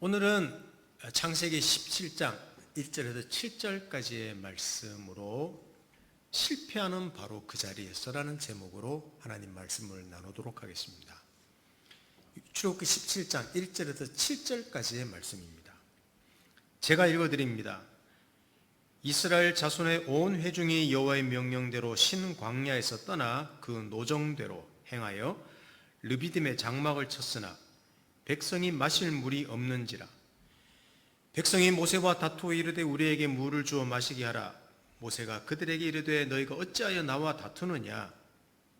오늘은 창세기 17장 1절에서 7절까지의 말씀으로 실패하는 바로 그 자리에서라는 제목으로 하나님 말씀을 나누도록 하겠습니다. 출애굽기 17장 1절에서 7절까지의 말씀입니다. 제가 읽어드립니다. 이스라엘 자손의 온 회중이 여호와의 명령대로 신 광야에서 떠나 그 노정대로 행하여 르비딤의 장막을 쳤으나 백성이 마실 물이 없는지라. 백성이 모세와 다투어 이르되 우리에게 물을 주어 마시게 하라. 모세가 그들에게 이르되 너희가 어찌하여 나와 다투느냐?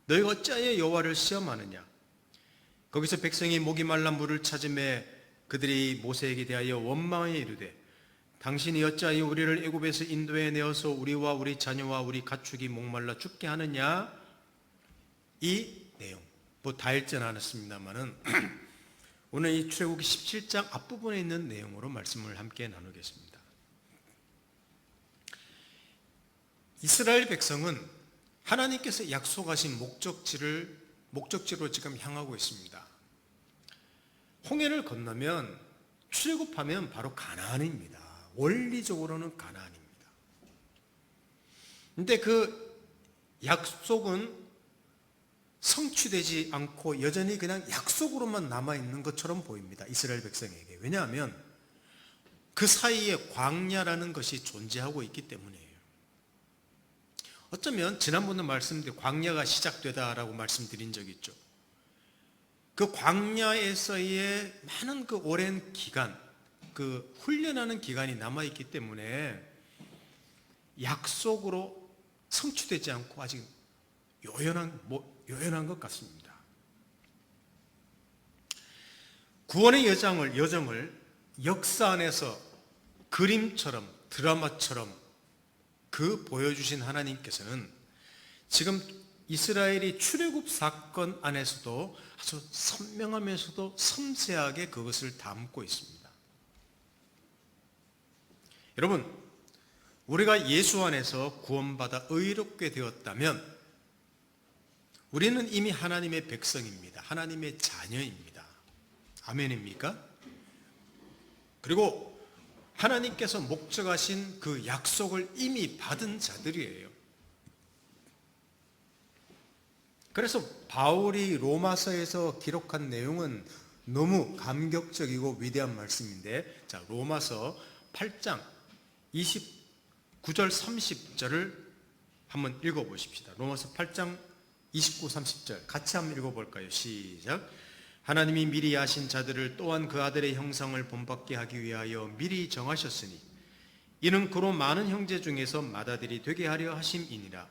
너희가 어찌하여 여호와를 시험하느냐? 거기서 백성이 목이 말라 물을 찾으매 그들이 모세에게 대하여 원망하여 이르되 당신이 어찌하여 우리를 애굽에서 인도해 내어서 우리와 우리 자녀와 우리 가축이 목말라 죽게 하느냐? 이 내용 다 읽지는 않았습니다만은 오늘 이 출애굽기 17장 앞부분에 있는 내용으로 말씀을 함께 나누겠습니다. 이스라엘 백성은 하나님께서 약속하신 목적지로 지금 향하고 있습니다. 홍해를 건너면 출애굽하면 바로 가나안입니다. 원리적으로는 가나안입니다. 그런데 그 약속은 성취되지 않고 여전히 그냥 약속으로만 남아있는 것처럼 보입니다. 이스라엘 백성에게. 왜냐하면 그 사이에 광야라는 것이 존재하고 있기 때문이에요. 어쩌면 지난번에 말씀드린 광야가 시작되다라고 말씀드린 적이 있죠. 그 광야에서의 많은 그 오랜 기간, 그 훈련하는 기간이 남아있기 때문에 약속으로 성취되지 않고 아직 요연한 것 같습니다. 구원의 여정을 역사 안에서 그림처럼 드라마처럼 보여주신 하나님께서는 지금 이스라엘이 출애굽 사건 안에서도 아주 선명하면서도 섬세하게 그것을 담고 있습니다. 여러분, 우리가 예수 안에서 구원받아 의롭게 되었다면 우리는 이미 하나님의 백성입니다. 하나님의 자녀입니다. 아멘입니까? 그리고 하나님께서 목적하신 그 약속을 이미 받은 자들이에요. 그래서 바울이 로마서에서 기록한 내용은 너무 감격적이고 위대한 말씀인데, 자, 로마서 8장 29절 30절을 한번 읽어보십시다. 로마서 8장 29, 30절 같이 한번 읽어볼까요? 시작. 하나님이 미리 아신 자들을 또한 그 아들의 형상을 본받게 하기 위하여 미리 정하셨으니 이는 그로 많은 형제 중에서 맏아들이 되게 하려 하심이니라.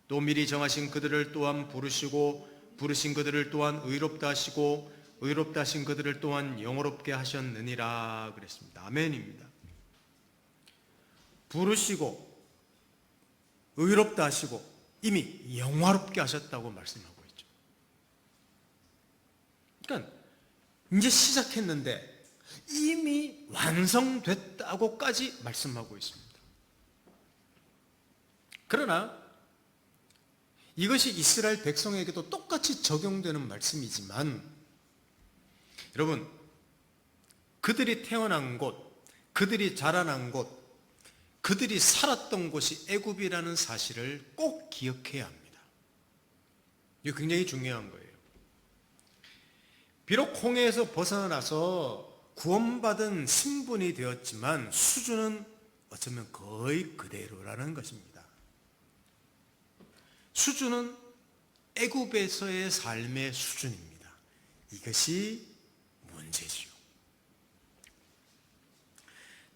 또 미리 정하신 그들을 또한 부르시고 부르신 그들을 또한 의롭다 하시고 의롭다 하신 그들을 또한 영화롭게 하셨느니라 그랬습니다. 아멘입니다. 부르시고 의롭다 하시고 이미 영화롭게 하셨다고 말씀하고 있죠. 그러니까 이제 시작했는데 이미 완성됐다고까지 말씀하고 있습니다. 그러나 이것이 이스라엘 백성에게도 똑같이 적용되는 말씀이지만 여러분, 그들이 태어난 곳, 그들이 자라난 곳, 그들이 살았던 곳이 애굽이라는 사실을 꼭 기억해야 합니다. 이게 굉장히 중요한 거예요. 비록 홍해에서 벗어나서 구원받은 신분이 되었지만 수준은 어쩌면 거의 그대로라는 것입니다. 수준은 애굽에서의 삶의 수준입니다. 이것이 문제지요.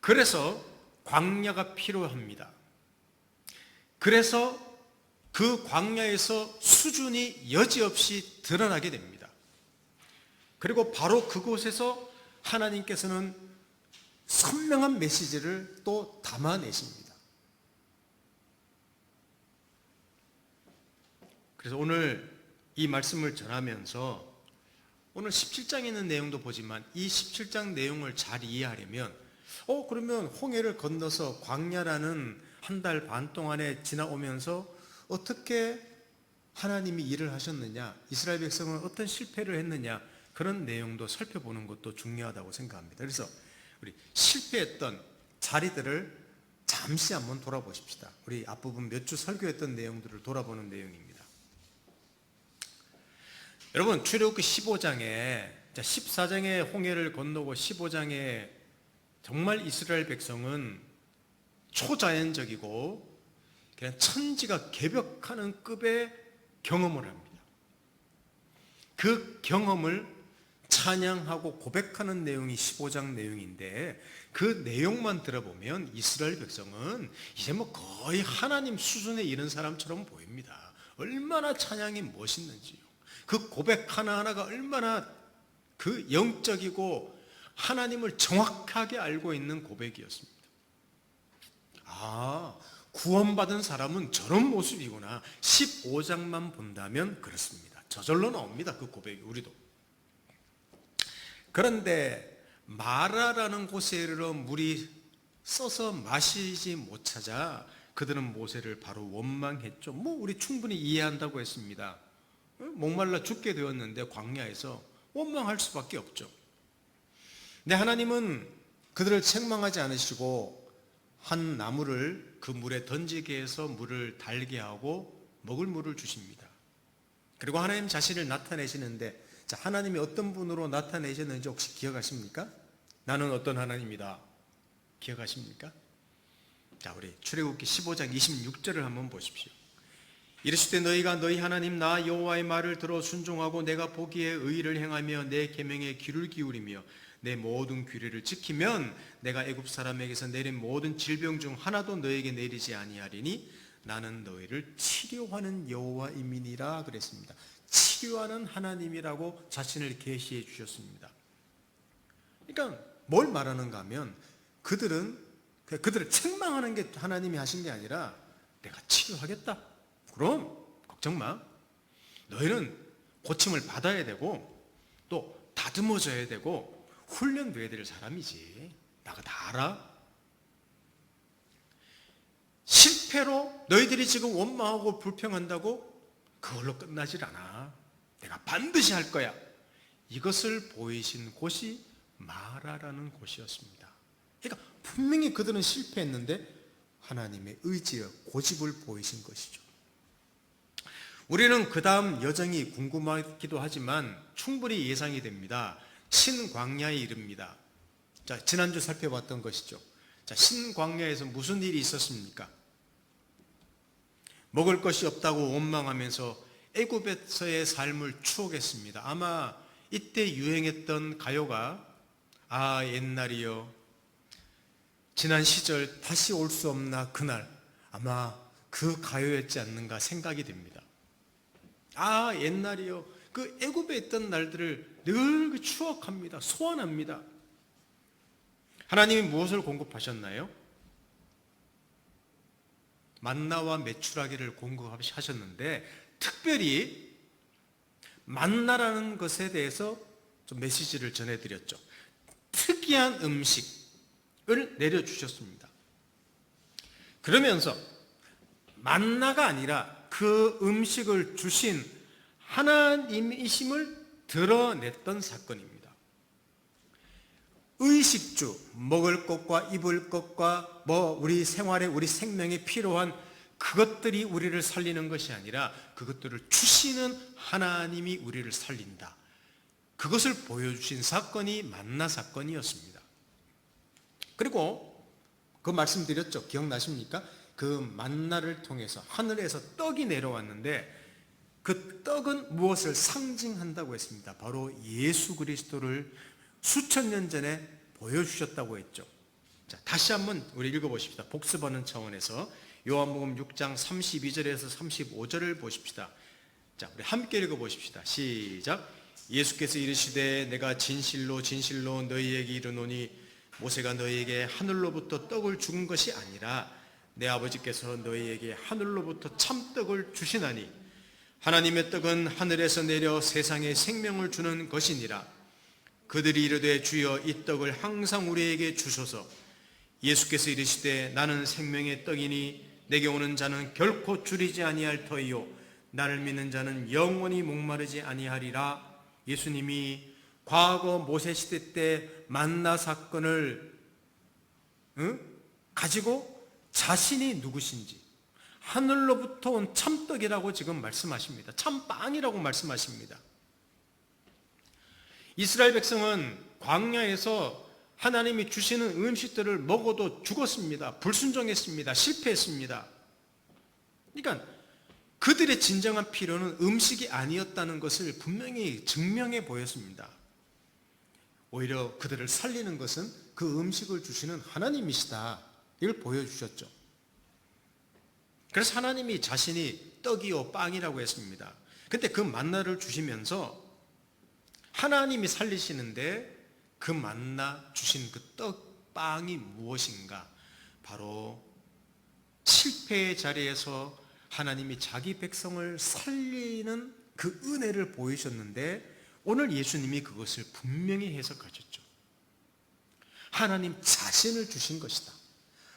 그래서 광야가 필요합니다. 그래서 그 광야에서 수준이 여지없이 드러나게 됩니다. 그리고 바로 그곳에서 하나님께서는 선명한 메시지를 또 담아내십니다. 그래서 오늘 이 말씀을 전하면서 오늘 17장에 있는 내용도 보지만 이 17장 내용을 잘 이해하려면 그러면 홍해를 건너서 광야라는 한 달 반 동안에 지나오면서 어떻게 하나님이 일을 하셨느냐, 이스라엘 백성은 어떤 실패를 했느냐, 그런 내용도 살펴보는 것도 중요하다고 생각합니다. 그래서 우리 실패했던 자리들을 잠시 한번 돌아보십시다. 우리 앞부분 몇 주 설교했던 내용들을 돌아보는 내용입니다. 여러분, 출애굽기 15장에 14장에 홍해를 건너고 15장에 정말 이스라엘 백성은 초자연적이고 그냥 천지가 개벽하는 급의 경험을 합니다. 그 경험을 찬양하고 고백하는 내용이 15장 내용인데 그 내용만 들어보면 이스라엘 백성은 이제 뭐 거의 하나님 수준에 이른 사람처럼 보입니다. 얼마나 찬양이 멋있는지요. 그 고백 하나하나가 얼마나 그 영적이고 하나님을 정확하게 알고 있는 고백이었습니다. 아, 구원받은 사람은 저런 모습이구나. 15장만 본다면 그렇습니다. 저절로 나옵니다. 그 고백이 우리도. 그런데 마라라는 곳에 이르러 물이 써서 마시지 못하자 그들은 모세를 바로 원망했죠. 뭐 우리 충분히 이해한다고 했습니다. 목말라 죽게 되었는데 광야에서 원망할 수밖에 없죠. 근데 하나님은 그들을 책망하지 않으시고 한 나무를 그 물에 던지게 해서 물을 달게 하고 먹을 물을 주십니다. 그리고 하나님 자신을 나타내시는데, 자, 하나님이 어떤 분으로 나타내셨는지 혹시 기억하십니까? 나는 어떤 하나님이다. 기억하십니까? 자, 우리 출애굽기 15장 26절을 한번 보십시오. 이르시되 너희가 너희 하나님 나 여호와의 말을 들어 순종하고 내가 보기에 의를 행하며 내 계명에 귀를 기울이며 내 모든 규례를 지키면 내가 애굽 사람에게서 내린 모든 질병 중 하나도 너에게 내리지 아니하리니 나는 너희를 치료하는 여호와임이니라 그랬습니다. 치료하는 하나님이라고 자신을 계시해 주셨습니다. 그러니까 뭘 말하는가 하면 그들을 책망하는 게 하나님이 하신 게 아니라 내가 치료하겠다. 그럼 걱정 마. 너희는 고침을 받아야 되고 또 다듬어져야 되고 훈련돼야 될 사람이지. 나가 다 알아. 실패로 너희들이 지금 원망하고 불평한다고 그걸로 끝나질 않아. 내가 반드시 할 거야. 이것을 보이신 곳이 마라라는 곳이었습니다. 그러니까 분명히 그들은 실패했는데 하나님의 의지와 고집을 보이신 것이죠. 우리는 그 다음 여정이 궁금하기도 하지만 충분히 예상이 됩니다. 신광야에 이릅니다. 자, 지난주 살펴봤던 것이죠. 자, 신광야에서 무슨 일이 있었습니까? 먹을 것이 없다고 원망하면서 애굽에서의 삶을 추억했습니다. 아마 이때 유행했던 가요가 아 옛날이여 지난 시절 다시 올 수 없나 그날, 아마 그 가요였지 않는가 생각이 됩니다. 아 옛날이요, 그 애굽에 있던 날들을 늘 추억합니다. 소환합니다. 하나님이 무엇을 공급하셨나요? 만나와 메추라기를 공급하셨는데 특별히 만나라는 것에 대해서 좀 메시지를 전해드렸죠. 특이한 음식을 내려주셨습니다. 그러면서 만나가 아니라 그 음식을 주신 하나님이심을 드러냈던 사건입니다. 의식주, 먹을 것과 입을 것과 우리 생활에 우리 생명에 필요한 그것들이 우리를 살리는 것이 아니라 그것들을 주시는 하나님이 우리를 살린다. 그것을 보여주신 사건이 만나 사건이었습니다. 그리고 그 말씀드렸죠. 기억나십니까? 그 만나를 통해서 하늘에서 떡이 내려왔는데 그 떡은 무엇을 상징한다고 했습니다. 바로 예수 그리스도를 수천 년 전에 보여주셨다고 했죠. 자, 다시 한번 우리 읽어보십시다. 복습하는 차원에서 요한복음 6장 32절에서 35절을 보십시다. 자, 우리 함께 읽어보십시다. 시작. 예수께서 이르시되 내가 진실로 진실로 너희에게 이르노니 모세가 너희에게 하늘로부터 떡을 준 것이 아니라 내 아버지께서 너희에게 하늘로부터 참떡을 주시나니 하나님의 떡은 하늘에서 내려 세상에 생명을 주는 것이니라. 그들이 이르되 주여 이 떡을 항상 우리에게 주소서. 예수께서 이르시되 나는 생명의 떡이니 내게 오는 자는 결코 줄이지 아니할 터이요 나를 믿는 자는 영원히 목마르지 아니하리라. 예수님이 과거 모세 시대 때 만나 사건을 가지고 자신이 누구신지 하늘로부터 온 참떡이라고 지금 말씀하십니다. 참빵이라고 말씀하십니다. 이스라엘 백성은 광야에서 하나님이 주시는 음식들을 먹어도 죽었습니다. 불순종했습니다. 실패했습니다. 그러니까 그들의 진정한 필요는 음식이 아니었다는 것을 분명히 증명해 보였습니다. 오히려 그들을 살리는 것은 그 음식을 주시는 하나님이시다. 이걸 보여주셨죠. 그래서 하나님이 자신이 떡이요 빵이라고 했습니다. 근데 그 만나를 주시면서 하나님이 살리시는데 그 만나 주신 그 떡, 빵이 무엇인가? 바로 실패의 자리에서 하나님이 자기 백성을 살리는 그 은혜를 보이셨는데 오늘 예수님이 그것을 분명히 해석하셨죠. 하나님 자신을 주신 것이다.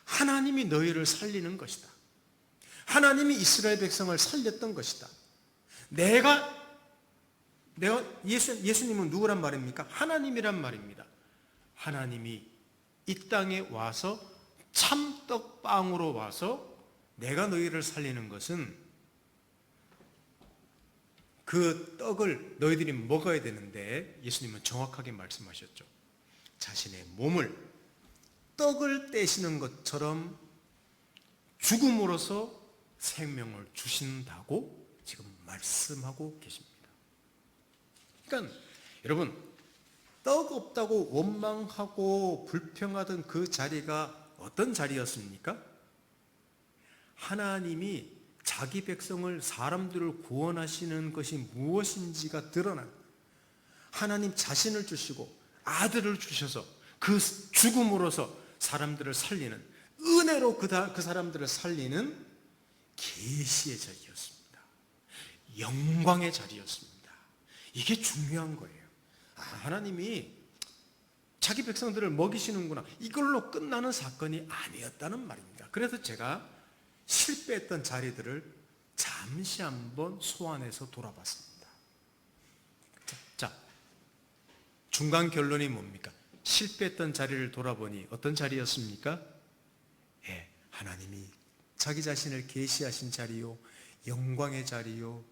하나님이 너희를 살리는 것이다. 하나님이 이스라엘 백성을 살렸던 것이다. 예수님은 누구란 말입니까? 하나님이란 말입니다. 하나님이 이 땅에 와서 참떡빵으로 와서 내가 너희를 살리는 것은 그 떡을 너희들이 먹어야 되는데 예수님은 정확하게 말씀하셨죠. 자신의 몸을 떡을 떼시는 것처럼 죽음으로써 생명을 주신다고 지금 말씀하고 계십니다. 그러니까 여러분, 떡 없다고 원망하고 불평하던 그 자리가 어떤 자리였습니까? 하나님이 자기 백성을, 사람들을 구원하시는 것이 무엇인지가 드러난, 하나님 자신을 주시고 아들을 주셔서 그 죽음으로서 사람들을 살리는, 은혜로 그 사람들을 살리는 계시의 자리였습니다. 영광의 자리였습니다. 이게 중요한 거예요. 하나님이 자기 백성들을 먹이시는구나, 이걸로 끝나는 사건이 아니었다는 말입니다. 그래서 제가 실패했던 자리들을 잠시 한번 소환해서 돌아봤습니다. 자, 중간 결론이 뭡니까? 실패했던 자리를 돌아보니 어떤 자리였습니까? 하나님이 자기 자신을 계시하신 자리요, 영광의 자리요,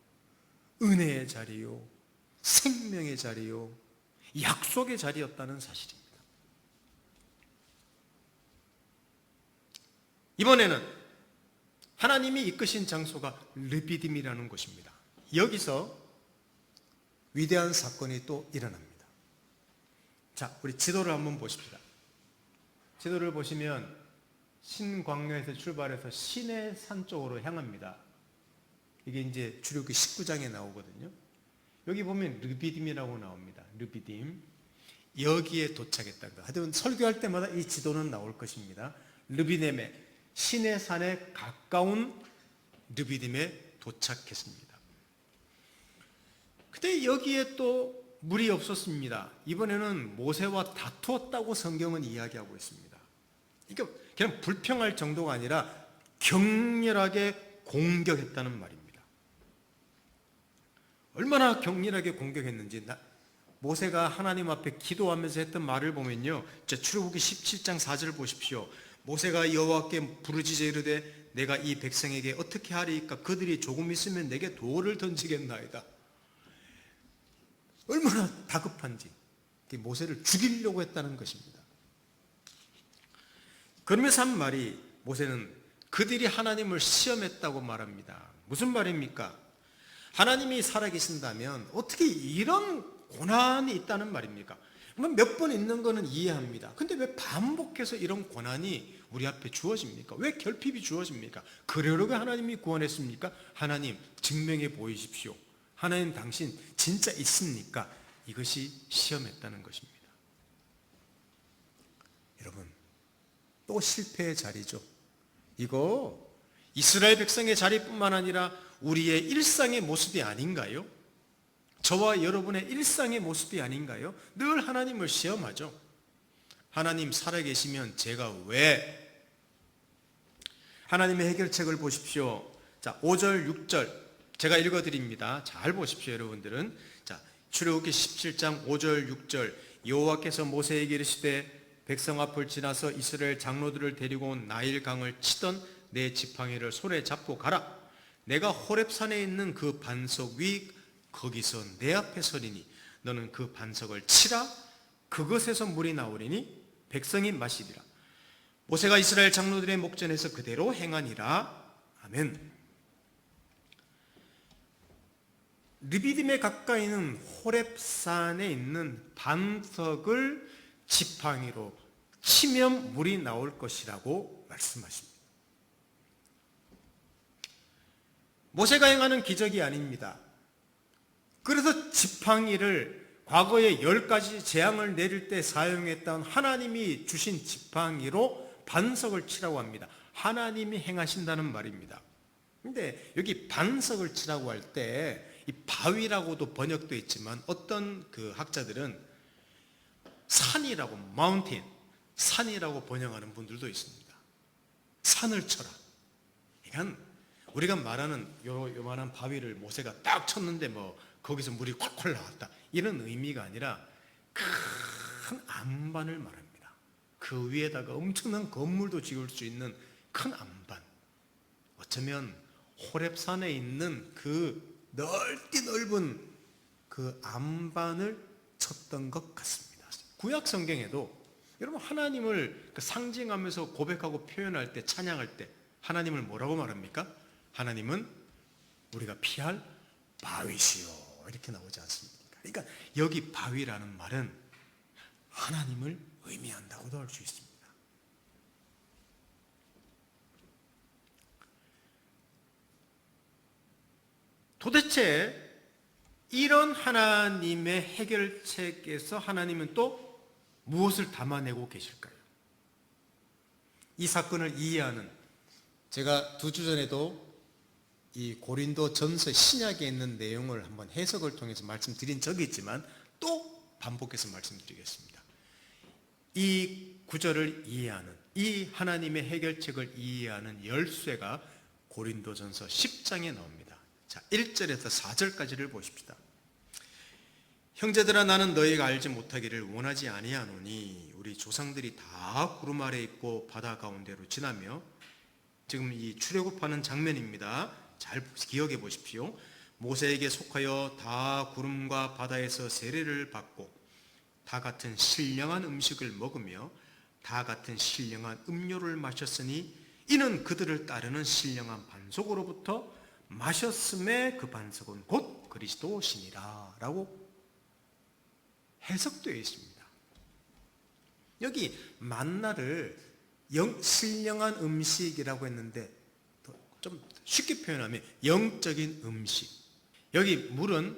은혜의 자리요, 생명의 자리요, 약속의 자리였다는 사실입니다. 이번에는 하나님이 이끄신 장소가 르비딤이라는 곳입니다. 여기서 위대한 사건이 또 일어납니다. 자, 우리 지도를 한번 보십시다. 지도를 보시면 신광야에서 출발해서 시내산 쪽으로 향합니다. 이게 이제 출애굽기 19장에 나오거든요. 여기 보면 르비딤이라고 나옵니다. 르비딤. 여기에 도착했다. 하여튼 설교할 때마다 이 지도는 나올 것입니다. 르비딤에, 시내산에 가까운 르비딤에 도착했습니다. 근데 여기에 또 물이 없었습니다. 이번에는 모세와 다투었다고 성경은 이야기하고 있습니다. 그러니까 그냥 불평할 정도가 아니라 격렬하게 공격했다는 말입니다. 얼마나 격렬하게 공격했는지, 모세가 하나님 앞에 기도하면서 했던 말을 보면요, 출애굽기 17장 4절 보십시오. 모세가 여호와께 부르짖어 이르되 내가 이 백성에게 어떻게 하리이까? 그들이 조금 있으면 내게 돌을 던지겠나이다. 얼마나 다급한지, 모세를 죽이려고 했다는 것입니다. 그러면서 한 말이, 모세는 그들이 하나님을 시험했다고 말합니다. 무슨 말입니까? 하나님이 살아계신다면 어떻게 이런 고난이 있다는 말입니까? 몇 번 있는 거는 이해합니다. 근데 왜 반복해서 이런 고난이 우리 앞에 주어집니까? 왜 결핍이 주어집니까? 그러려고 하나님이 구원했습니까? 하나님 증명해 보이십시오. 하나님 당신 진짜 있습니까? 이것이 시험했다는 것입니다. 여러분, 또 실패의 자리죠. 이거 이스라엘 백성의 자리뿐만 아니라 우리의 일상의 모습이 아닌가요? 저와 여러분의 일상의 모습이 아닌가요? 늘 하나님을 시험하죠. 하나님 살아계시면 제가 왜? 하나님의 해결책을 보십시오. 자, 5절, 6절 제가 읽어드립니다. 잘 보십시오, 여러분들은. 자, 출애굽기 17장 5절, 6절. 여호와께서 모세에게 이르시되 백성 앞을 지나서 이스라엘 장로들을 데리고 온 나일 강을 치던 내 지팡이를 손에 잡고 가라. 내가 호렙산에 있는 그 반석 위 거기서 내 앞에 서리니 너는 그 반석을 치라. 그것에서 물이 나오리니 백성이 마시리라. 모세가 이스라엘 장로들의 목전에서 그대로 행하니라. 아멘. 르비딤에 가까이 있는 호렙산에 있는 반석을 지팡이로 치면 물이 나올 것이라고 말씀하십니다. 모세가 행하는 기적이 아닙니다. 그래서 지팡이를 과거에 10가지 재앙을 내릴 때 사용했던 하나님이 주신 지팡이로 반석을 치라고 합니다. 하나님이 행하신다는 말입니다. 근데 여기 반석을 치라고 할 때 이 바위라고도 번역되어 있지만 어떤 그 학자들은 산이라고, 마운틴, 산이라고 번역하는 분들도 있습니다. 산을 쳐라. 그러니까 우리가 말하는 요만한 바위를 모세가 딱 쳤는데 뭐 거기서 물이 콸콸 나왔다, 이런 의미가 아니라 큰 안반을 말합니다. 그 위에다가 엄청난 건물도 지을 수 있는 큰 안반. 어쩌면 호렙산에 있는 그 넓은 그 안반을 쳤던 것 같습니다. 구약 성경에도 여러분 하나님을 상징하면서 고백하고 표현할 때, 찬양할 때 하나님을 뭐라고 말합니까? 하나님은 우리가 피할 바위시요, 이렇게 나오지 않습니까? 그러니까 여기 바위라는 말은 하나님을 의미한다고도 할 수 있습니다. 도대체 이런 하나님의 해결책에서 하나님은 또 무엇을 담아내고 계실까요? 이 사건을 이해하는, 제가 2주 전에도 이 고린도 전서 신약에 있는 내용을 한번 해석을 통해서 말씀드린 적이 있지만 또 반복해서 말씀드리겠습니다. 이 구절을 이해하는, 이 하나님의 해결책을 이해하는 열쇠가 고린도전서 10장에 나옵니다. 자, 1절에서 4절까지를 보십시다. 형제들아, 나는 너희가 알지 못하기를 원하지 아니하노니 우리 조상들이 다 구름 아래 있고 바다 가운데로 지나며, 지금 이 출애굽하는 장면입니다. 잘 기억해 보십시오. 모세에게 속하여 다 구름과 바다에서 세례를 받고 다 같은 신령한 음식을 먹으며 다 같은 신령한 음료를 마셨으니 이는 그들을 따르는 신령한 반석으로부터 마셨음에 그 반석은 곧 그리스도시니라 라고 해석되어 있습니다. 여기 만나를 신령한 음식이라고 했는데 좀 쉽게 표현하면 영적인 음식, 여기 물은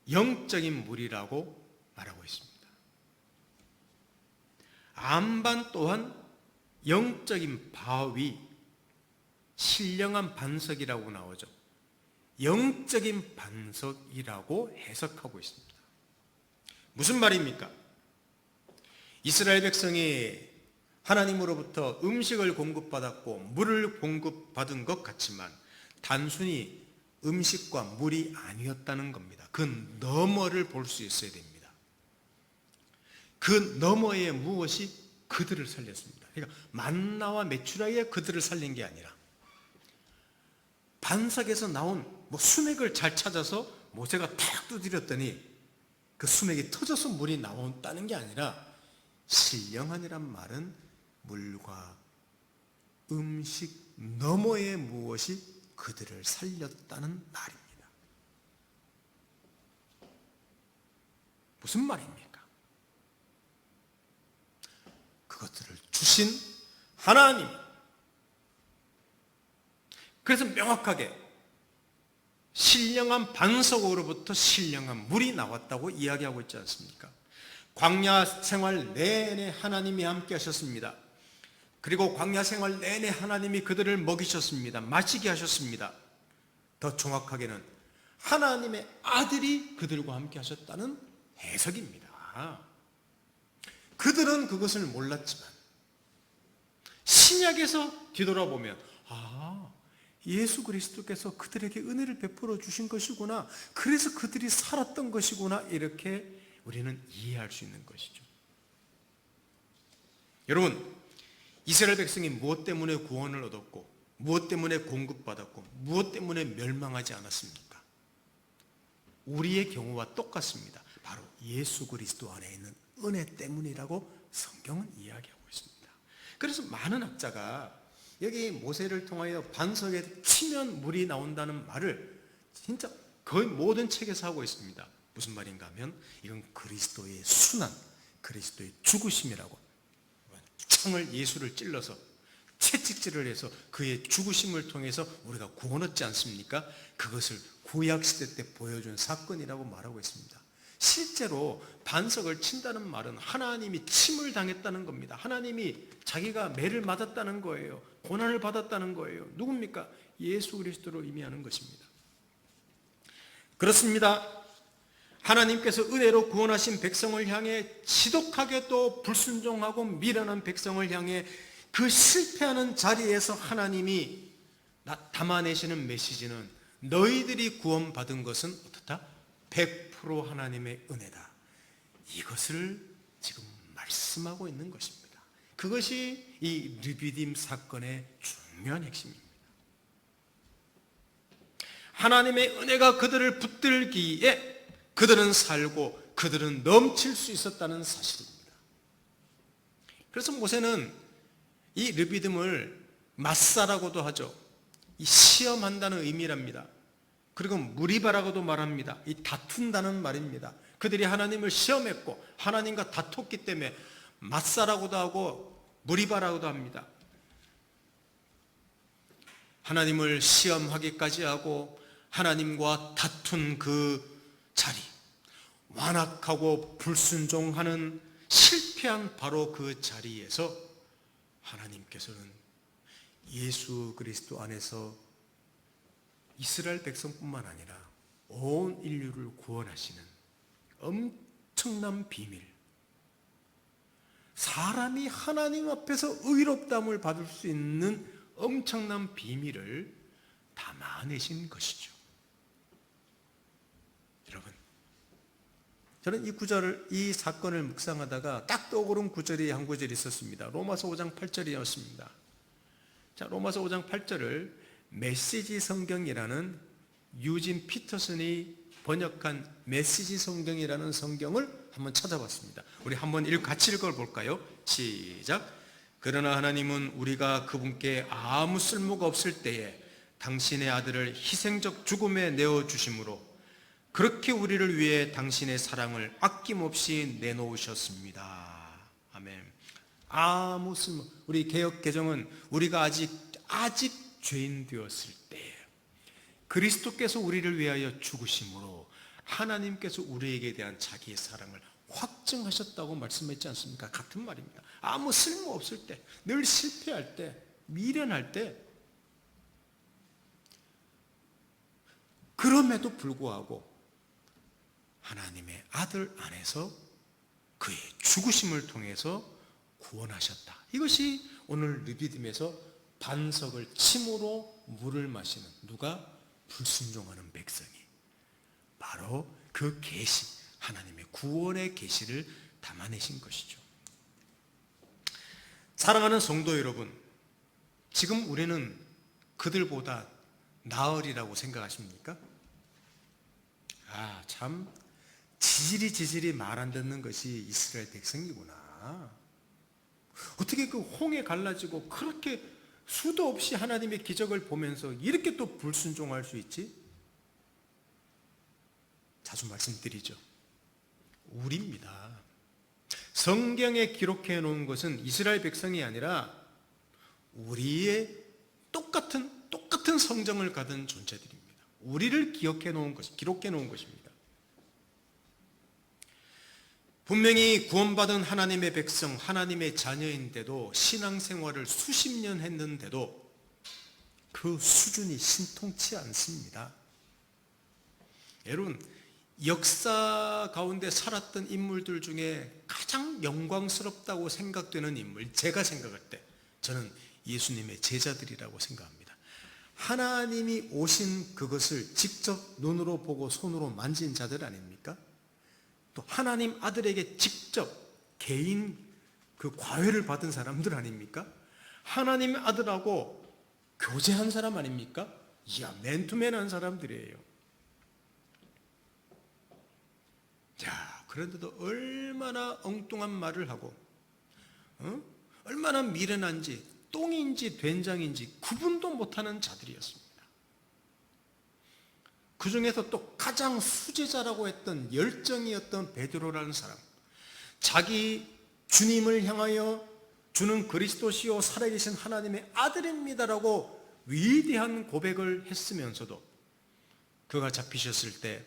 영적인 물이라고 말하고 있습니다. 안반 또한 영적인 바위, 신령한 반석이라고 나오죠. 영적인 반석이라고 해석하고 있습니다. 무슨 말입니까? 이스라엘 백성이 하나님으로부터 음식을 공급받았고 물을 공급받은 것 같지만 단순히 음식과 물이 아니었다는 겁니다. 그 너머를 볼 수 있어야 됩니다. 그 너머에 무엇이 그들을 살렸습니다. 그러니까 만나와 메추라기가 그들을 살린 게 아니라 반석에서 나온 수맥을 잘 찾아서 모세가 탁 두드렸더니 그 수맥이 터져서 물이 나온다는 게 아니라, 신령한이란 말은 물과 음식 너머의 무엇이 그들을 살렸다는 말입니다. 무슨 말입니까? 그것들을 주신 하나님. 그래서 명확하게 신령한 반석으로부터 신령한 물이 나왔다고 이야기하고 있지 않습니까? 광야 생활 내내 하나님이 함께 하셨습니다. 그리고 광야 생활 내내 하나님이 그들을 먹이셨습니다. 마시게 하셨습니다. 더 정확하게는 하나님의 아들이 그들과 함께 하셨다는 해석입니다. 그들은 그것을 몰랐지만 신약에서 뒤돌아보면 예수 그리스도께서 그들에게 은혜를 베풀어 주신 것이구나, 그래서 그들이 살았던 것이구나, 이렇게 우리는 이해할 수 있는 것이죠. 여러분, 이스라엘 백성이 무엇 때문에 구원을 얻었고 무엇 때문에 공급받았고 무엇 때문에 멸망하지 않았습니까? 우리의 경우와 똑같습니다. 바로 예수 그리스도 안에 있는 은혜 때문이라고 성경은 이야기하고 있습니다. 그래서 많은 학자가 여기 모세를 통하여 반석에 치면 물이 나온다는 말을 진짜 거의 모든 책에서 하고 있습니다. 무슨 말인가 하면 이건 그리스도의 순환, 그리스도의 죽으심이라고, 창을 예수를 찔러서 채찍질을 해서 그의 죽으심을 통해서 우리가 구원 얻지 않습니까? 그것을 구약시대 때 보여준 사건이라고 말하고 있습니다. 실제로 반석을 친다는 말은 하나님이 침을 당했다는 겁니다. 하나님이 자기가 매를 맞았다는 거예요. 고난을 받았다는 거예요. 누굽니까? 예수 그리스도로 의미하는 것입니다. 그렇습니다. 하나님께서 은혜로 구원하신 백성을 향해 지독하게 또 불순종하고 미련한 백성을 향해 그 실패하는 자리에서 하나님이 담아내시는 메시지는 너희들이 구원받은 것은 어떻다? 100% 하나님의 은혜다. 이것을 지금 말씀하고 있는 것입니다. 그것이 이 르비딤 사건의 중요한 핵심입니다. 하나님의 은혜가 그들을 붙들기에 그들은 살고 그들은 넘칠 수 있었다는 사실입니다. 그래서 모세는 이 르비딤을 마사라고도 하죠. 이 시험한다는 의미랍니다. 그리고 무리바라고도 말합니다. 이 다툰다는 말입니다. 그들이 하나님을 시험했고 하나님과 다퉜기 때문에 마사라고도 하고 무리바라고도 합니다. 하나님을 시험하기까지 하고 하나님과 다툰 그 자리, 완악하고 불순종하는 실패한 바로 그 자리에서 하나님께서는 예수 그리스도 안에서 이스라엘 백성뿐만 아니라 온 인류를 구원하시는 엄청난 비밀, 사람이 하나님 앞에서 의롭다함을 받을 수 있는 엄청난 비밀을 담아내신 것이죠. 여러분, 저는 이 구절을, 이 사건을 묵상하다가 딱 떠오른 구절이 한 구절이 있었습니다. 로마서 5장 8절이었습니다. 자, 로마서 5장 8절을 메시지 성경이라는 유진 피터슨이 번역한 메시지 성경이라는 성경을 한번 찾아봤습니다. 우리 한번 같이 읽어볼까요? 시작. 그러나 하나님은 우리가 그분께 아무 쓸모가 없을 때에 당신의 아들을 희생적 죽음에 내어주심으로 그렇게 우리를 위해 당신의 사랑을 아낌없이 내놓으셨습니다. 아멘. 아무 쓸모, 우리 개역 개정은 우리가 아직 죄인 되었을 때 그리스도께서 우리를 위하여 죽으심으로 하나님께서 우리에게 대한 자기의 사랑을 확증하셨다고 말씀했지 않습니까? 같은 말입니다. 아무 쓸모 없을 때, 늘 실패할 때, 미련할 때, 그럼에도 불구하고 하나님의 아들 안에서 그의 죽으심을 통해서 구원하셨다. 이것이 오늘 르비딤에서 반석을 침으로 물을 마시는, 누가? 불순종하는 백성이 바로 그 계시, 하나님의 구원의 계시를 담아내신 것이죠. 사랑하는 성도 여러분, 지금 우리는 그들보다 나으리라고 생각하십니까? 참 지질이 말 안 듣는 것이 이스라엘 백성이구나. 어떻게 그 홍해 갈라지고 그렇게 수도 없이 하나님의 기적을 보면서 이렇게 또 불순종할 수 있지? 자주 말씀드리죠. 우리입니다. 성경에 기록해 놓은 것은 이스라엘 백성이 아니라 우리의 똑같은 성정을 가진 존재들입니다. 우리를 기록해 놓은 것입니다. 분명히 구원받은 하나님의 백성, 하나님의 자녀인데도 신앙생활을 수십 년 했는데도 그 수준이 신통치 않습니다. 여러분, 역사 가운데 살았던 인물들 중에 가장 영광스럽다고 생각되는 인물, 제가 생각할 때 저는 예수님의 제자들이라고 생각합니다. 하나님이 오신 그것을 직접 눈으로 보고 손으로 만진 자들 아닙니까? 또 하나님 아들에게 직접 개인 그 과외를 받은 사람들 아닙니까? 하나님의 아들하고 교제한 사람 아닙니까? 이야, 맨투맨한 사람들이에요. 자, 그런데도 얼마나 엉뚱한 말을 하고, 얼마나 미련한지, 똥인지 된장인지 구분도 못하는 자들이었습니다. 그 중에서 또 가장 수제자라고 했던 열정이었던 베드로라는 사람, 자기 주님을 향하여 주는 그리스도시요 살아계신 하나님의 아들입니다라고 위대한 고백을 했으면서도 그가 잡히셨을 때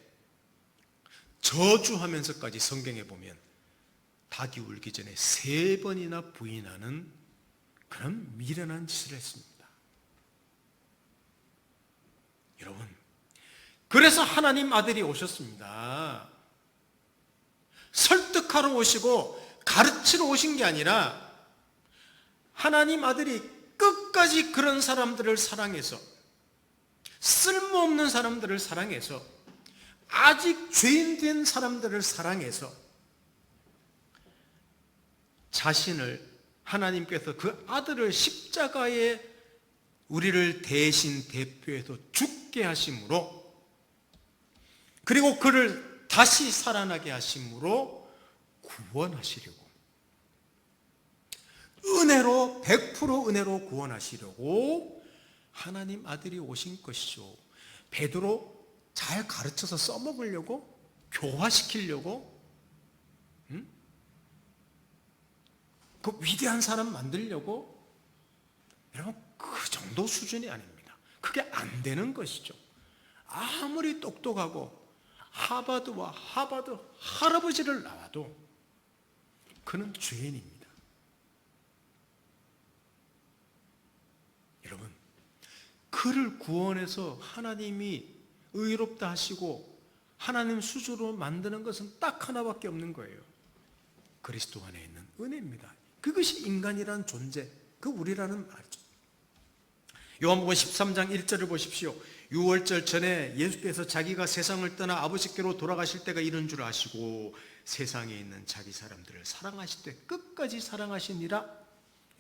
저주하면서까지 성경에 보면 닭이 울기 전에 3번이나 부인하는 그런 미련한 짓을 했습니다. 여러분, 그래서 하나님 아들이 오셨습니다. 설득하러 오시고 가르치러 오신 게 아니라 하나님 아들이 끝까지 그런 사람들을 사랑해서, 쓸모없는 사람들을 사랑해서, 아직 죄인 된 사람들을 사랑해서 자신을, 하나님께서 그 아들을 십자가에 우리를 대신 대표해서 죽게 하심으로, 그리고 그를 다시 살아나게 하심으로 구원하시려고, 은혜로, 100% 은혜로 구원하시려고 하나님 아들이 오신 것이죠. 베드로 잘 가르쳐서 써먹으려고, 교화시키려고, 그 위대한 사람 만들려고? 여러분, 그 정도 수준이 아닙니다. 그게 안 되는 것이죠. 아무리 똑똑하고 하버드와 하버드 할아버지를 나와도 그는 죄인입니다. 여러분, 그를 구원해서 하나님이 의롭다 하시고 하나님 수주로 만드는 것은 딱 하나밖에 없는 거예요. 그리스도 안에 있는 은혜입니다. 그것이 인간이라는 존재, 그 우리라는 말이죠. 요한복음 13장 1절을 보십시오. 유월절 전에 예수께서 자기가 세상을 떠나 아버지께로 돌아가실 때가 이런 줄 아시고 세상에 있는 자기 사람들을 사랑하실 때 끝까지 사랑하시니라.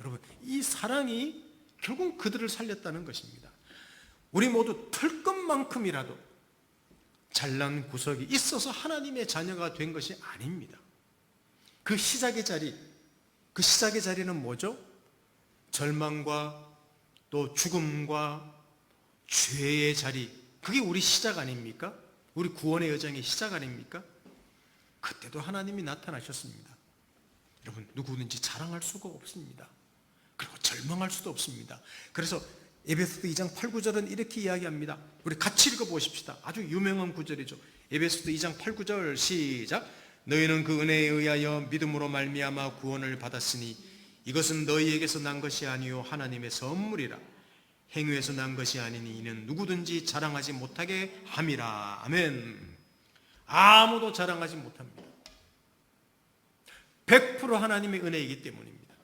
여러분, 이 사랑이 결국 그들을 살렸다는 것입니다. 우리 모두 털 것만큼이라도 잘난 구석이 있어서 하나님의 자녀가 된 것이 아닙니다. 그 시작의 자리는 뭐죠? 절망과 또 죽음과 죄의 자리, 그게 우리 시작 아닙니까? 우리 구원의 여정의 시작 아닙니까? 그때도 하나님이 나타나셨습니다. 여러분, 누구든지 자랑할 수가 없습니다. 그리고 절망할 수도 없습니다. 그래서 에베소서 2장 8, 9절은 이렇게 이야기합니다. 우리 같이 읽어보십시다. 아주 유명한 구절이죠. 에베소서 2장 8, 9절 시작. 너희는 그 은혜에 의하여 믿음으로 말미암아 구원을 받았으니 이것은 너희에게서 난 것이 아니요 하나님의 선물이라. 행위에서 난 것이 아니니 이는 누구든지 자랑하지 못하게 함이라. 아멘. 아무도 자랑하지 못합니다. 100% 하나님의 은혜이기 때문입니다.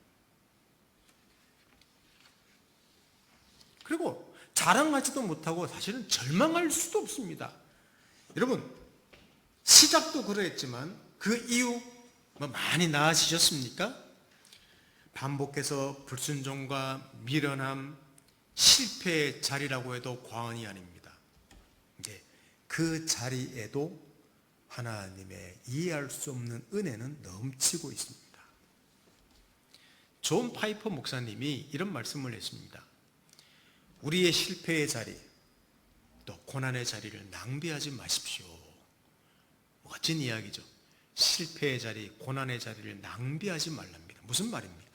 그리고 자랑하지도 못하고 사실은 절망할 수도 없습니다. 여러분, 시작도 그랬지만 그 이후 많이 나아지셨습니까? 반복해서 불순종과 미련함, 실패의 자리라고 해도 과언이 아닙니다. 이제 그 자리에도 하나님의 이해할 수 없는 은혜는 넘치고 있습니다. 존 파이퍼 목사님이 이런 말씀을 했습니다. 우리의 실패의 자리, 또 고난의 자리를 낭비하지 마십시오. 멋진 이야기죠. 실패의 자리, 고난의 자리를 낭비하지 말랍니다. 무슨 말입니까?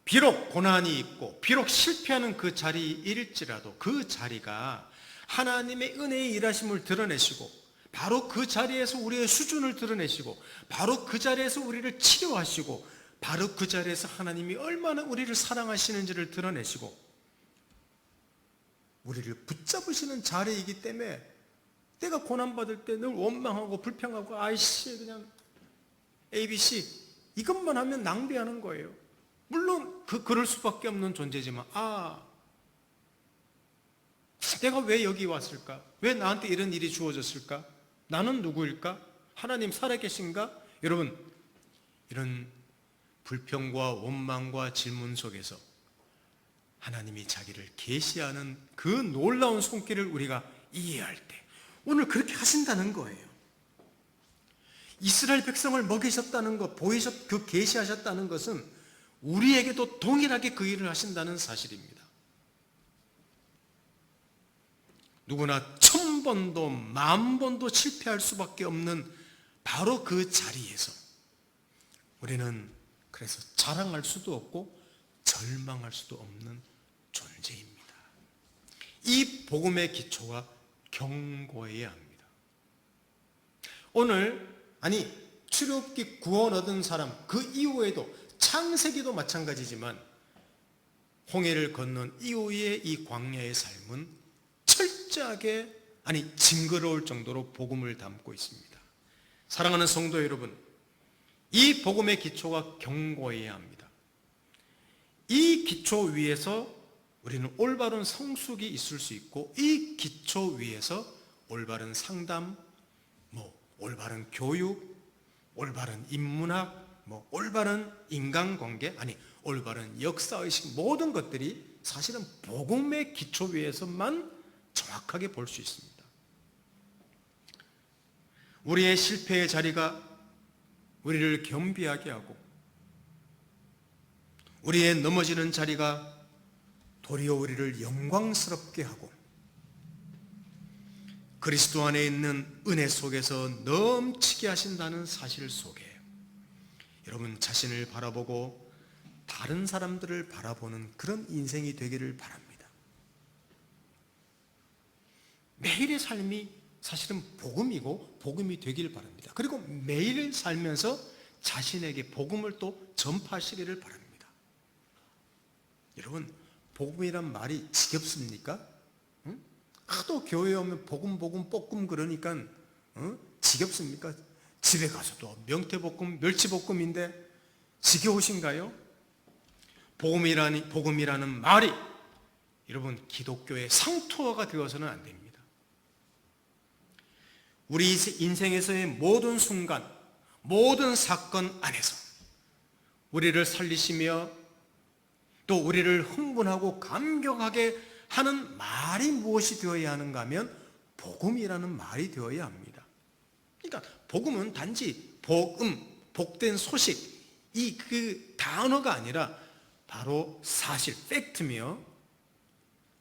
비록 고난이 있고 비록 실패하는 그 자리일지라도 그 자리가 하나님의 은혜의 일하심을 드러내시고 바로 그 자리에서 우리의 수준을 드러내시고 바로 그 자리에서 우리를 치료하시고 바로 그 자리에서 하나님이 얼마나 우리를 사랑하시는지를 드러내시고 우리를 붙잡으시는 자리이기 때문에 내가 고난받을 때 늘 원망하고 불평하고 아이씨 그냥 ABC 이것만 하면 낭비하는 거예요. 물론 그럴 수밖에 없는 존재지만 내가 왜 여기 왔을까? 왜 나한테 이런 일이 주어졌을까? 나는 누구일까? 하나님 살아계신가? 여러분, 이런 불평과 원망과 질문 속에서 하나님이 자기를 계시하는 그 놀라운 손길을 우리가 이해할 때 오늘 그렇게 하신다는 거예요. 이스라엘 백성을 먹이셨다는 것, 그 계시하셨다는 것은 우리에게도 동일하게 그 일을 하신다는 사실입니다. 누구나 1000번도 10,000번도 실패할 수밖에 없는 바로 그 자리에서 우리는 그래서 자랑할 수도 없고 절망할 수도 없는 존재입니다. 이 복음의 기초가 견고해야 합니다. 오늘 출애굽기 구원 얻은 사람 그 이후에도 창세기도 마찬가지지만 홍해를 건넌 이후의 이 광야의 삶은 철저하게 징그러울 정도로 복음을 담고 있습니다. 사랑하는 성도 여러분, 이 복음의 기초가 견고해야 합니다. 이 기초 위에서 우리는 올바른 성숙이 있을 수 있고 이 기초 위에서 올바른 상담, 올바른 교육, 올바른 인문학, 올바른 인간관계, 올바른 역사의식 모든 것들이 사실은 복음의 기초 위에서만 정확하게 볼 수 있습니다. 우리의 실패의 자리가 우리를 겸비하게 하고 우리의 넘어지는 자리가 도리어 우리를 영광스럽게 하고 그리스도 안에 있는 은혜 속에서 넘치게 하신다는 사실 속에 여러분 자신을 바라보고 다른 사람들을 바라보는 그런 인생이 되기를 바랍니다. 매일의 삶이 사실은 복음이고 복음이 되기를 바랍니다. 그리고 매일 살면서 자신에게 복음을 또 전파하시기를 바랍니다. 여러분, 복음이란 말이 지겹습니까? 하도 교회에 오면 복음 볶음 그러니까 지겹습니까? 집에 가서도 명태볶음, 멸치볶음인데 지겨우신가요? 복음이라는 말이 여러분 기독교의 상투어가 되어서는 안 됩니다. 우리 인생에서의 모든 순간, 모든 사건 안에서 우리를 살리시며 또 우리를 흥분하고 감격하게 하는 말이 무엇이 되어야 하는가 하면 복음이라는 말이 되어야 합니다. 그러니까 복음은 단지 복된 소식, 그 단어가 아니라 바로 사실, 팩트며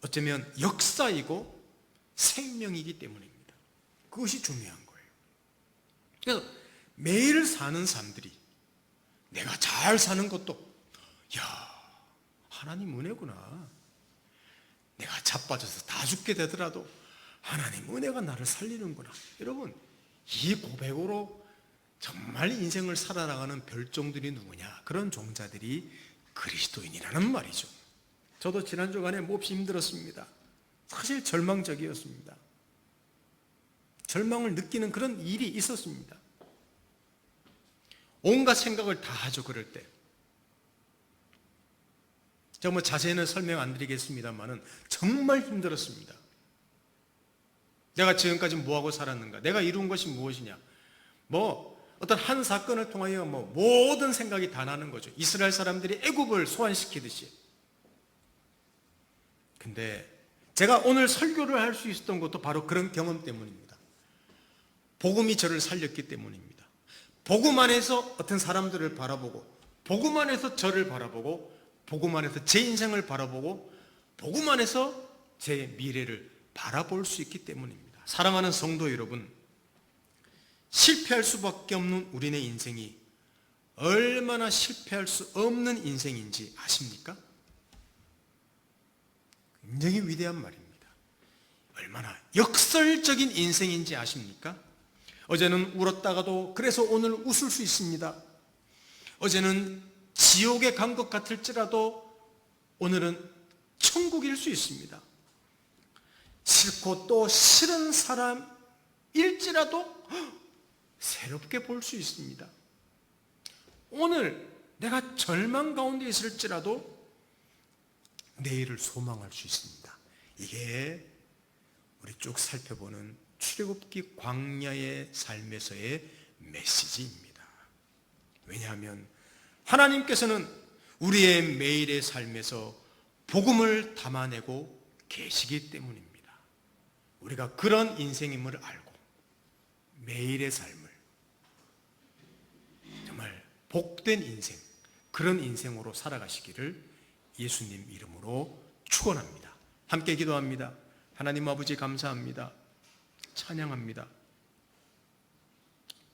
어쩌면 역사이고 생명이기 때문입니다. 그것이 중요한 거예요. 그래서 매일 사는 사람들이 내가 잘 사는 것도 하나님 은혜구나. 내가 자빠져서 다 죽게 되더라도 하나님 은혜가 나를 살리는구나. 여러분, 이 고백으로 정말 인생을 살아나가는 별종들이 누구냐? 그런 종자들이 그리스도인이라는 말이죠. 저도 지난주간에 몹시 힘들었습니다. 사실 절망적이었습니다. 절망을 느끼는 그런 일이 있었습니다. 온갖 생각을 다 하죠, 그럴 때. 제가 자세히는 설명 안 드리겠습니다만은 정말 힘들었습니다. 내가 지금까지 뭐하고 살았는가? 내가 이룬 것이 무엇이냐? 어떤 한 사건을 통하여 모든 생각이 다 나는 거죠. 이스라엘 사람들이 애굽을 소환시키듯이. 근데 제가 오늘 설교를 할 수 있었던 것도 바로 그런 경험 때문입니다. 복음이 저를 살렸기 때문입니다. 복음 안에서 어떤 사람들을 바라보고 복음 안에서 저를 바라보고 복음 안에서 제 인생을 바라보고 복음 안에서 제 미래를 바라볼 수 있기 때문입니다. 사랑하는 성도 여러분, 실패할 수밖에 없는 우리의 인생이 얼마나 실패할 수 없는 인생인지 아십니까? 굉장히 위대한 말입니다. 얼마나 역설적인 인생인지 아십니까? 어제는 울었다가도 그래서 오늘 웃을 수 있습니다. 어제는 지옥에 간 것 같을지라도 오늘은 천국일 수 있습니다. 싫고 또 싫은 사람일지라도 새롭게 볼 수 있습니다. 오늘 내가 절망 가운데 있을지라도 내일을 소망할 수 있습니다. 이게 우리 쭉 살펴보는 출애굽기 광야의 삶에서의 메시지입니다. 왜냐하면 하나님께서는 우리의 매일의 삶에서 복음을 담아내고 계시기 때문입니다. 우리가 그런 인생임을 알고 매일의 삶을 정말 복된 인생, 그런 인생으로 살아가시기를 예수님 이름으로 축원합니다. 함께 기도합니다. 하나님 아버지 감사합니다. 찬양합니다.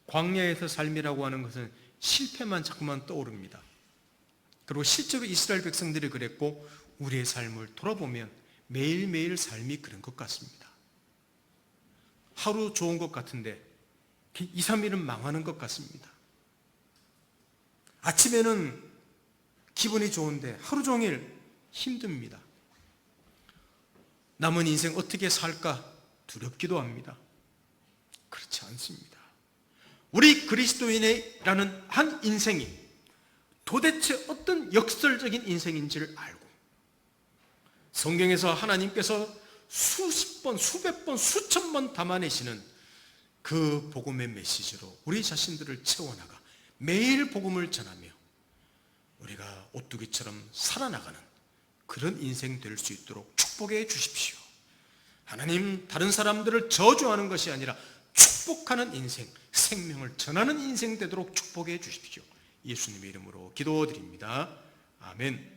광야에서 삶이라고 하는 것은 실패만 자꾸만 떠오릅니다. 그리고 실제로 이스라엘 백성들이 그랬고 우리의 삶을 돌아보면 매일매일 삶이 그런 것 같습니다. 하루 좋은 것 같은데 2, 3일은 망하는 것 같습니다. 아침에는 기분이 좋은데 하루 종일 힘듭니다. 남은 인생 어떻게 살까 두렵기도 합니다. 그렇지 않습니다. 우리 그리스도인이라는 한 인생이 도대체 어떤 역설적인 인생인지를 알고 성경에서 하나님께서 수십 번, 수백 번, 수천 번 담아내시는 그 복음의 메시지로 우리 자신들을 채워나가 매일 복음을 전하며 우리가 오뚜기처럼 살아나가는 그런 인생 될 수 있도록 축복해 주십시오. 하나님, 다른 사람들을 저주하는 것이 아니라 축복하는 인생, 생명을 전하는 인생 되도록 축복해 주십시오. 예수님의 이름으로 기도드립니다. 아멘.